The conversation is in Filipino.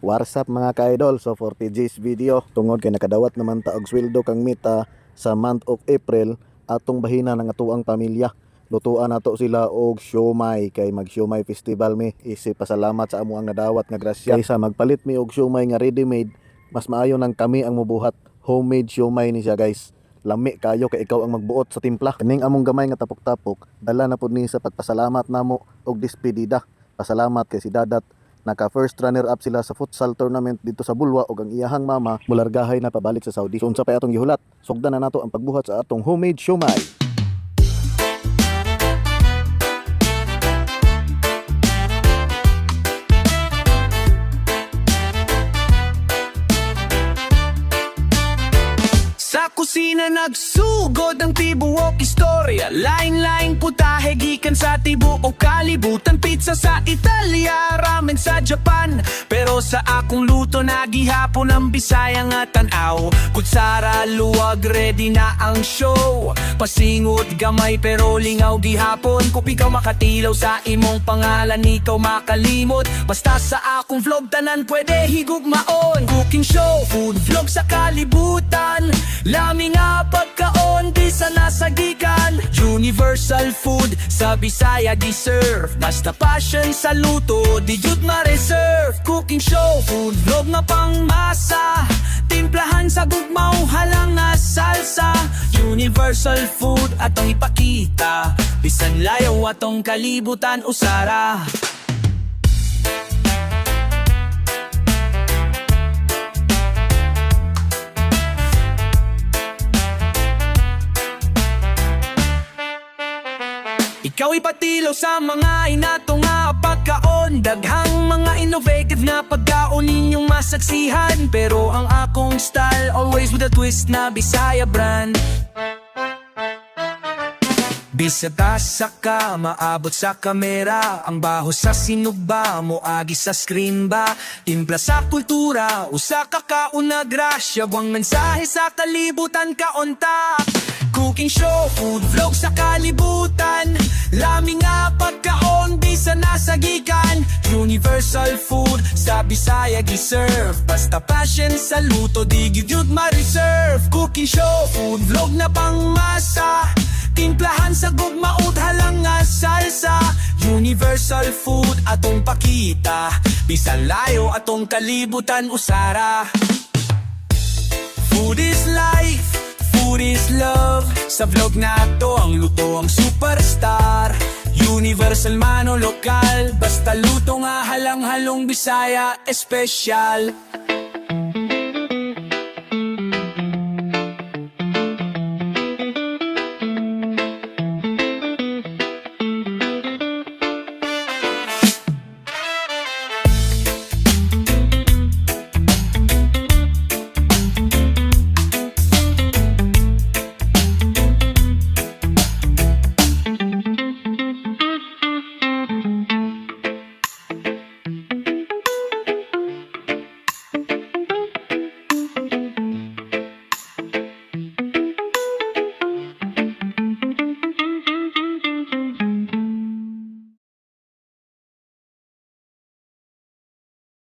What's up mga ka-idol? So for today's video, tungod kay nakadawat naman ta og sweldo kang mita sa month of April, atong bahina ng atuang pamilya. Lutuan nato sila og siomai kay mag siomai festival mi. Isip pasalamat sa amo ang nadawat nga grasya. Kaysa magpalit mi og siomai nga ready made, mas maayo nang kami ang mubuhat. Homemade siomai ni siya guys. Lami kayo kay ikaw ang magbuot sa timpla. Kaning among gamay nga tapok-tapok, dala na pud ni sa pagpasalamat namo og despedida. Pasalamat kay si Dadat. Naka first runner up sila sa futsal tournament dito sa Bulwa ug ang iyahang mama mulargahay na pabalik sa Saudi. So unsa pa atong gihulat? Sugdan na nato ang pagbuhat sa atong homemade siomai. Sa kusina nagsugod ang tibuok istorya. Lain-laing putahe gikan sa tibuok kalibutan. Pizza sa Italia, ramen sa Japan. Pero sa akong luto nagihapon ang Bisaya nga tanaw. Kutsara, luwag, ready na ang show. Pasingot gamay pero lingaw gihapon. Kung ikaw makatilaw sa imong pangalan, ikaw makalimot. Basta sa akong vlog tanan pwede higugmaon. Cooking show, food vlog sa kalibutan. Lami nga pagkaon, di sa nasagikan. Universal food, sa Bisaya deserve. Basta passion sa luto, di jud ma-reserve. Cooking show, food vlog nga pangmasa. Timplahan sa gugmaw, halang nga salsa. Universal food, atong ipakita. Bisan layaw atong kalibutan usara. Ikaw ipatilaw sa mga inato nga pagkaon. Daghang mga innovative na pagkaon ninyong masaksihan. Pero ang akong style, always with a twist na Bisaya brand. Bisata sa ka, maabot sa kamera. Ang baho sa sinugba, moagi sa screen ba. Timpla sa kultura, usa ka kauna grasya. Buwang mensahe sa kalibutan kaontak. Cooking show, food vlog sa kalibutan. Lami nga pagkaon, di sa nasagikan. Universal food, sa Bisaya deserve. Basta passion sa luto, di gyud ma-reserve. Cooking show, food vlog na pangmasa. Timplahan sa gugmaot, halang nga salsa. Universal food, atong pakita. Bisan layo, atong kalibutan usara. Food is life, food is love. Sa vlog na to, ang luto ang superstar. Universal man o lokal, basta luto nga halang-halong Bisaya espesyal.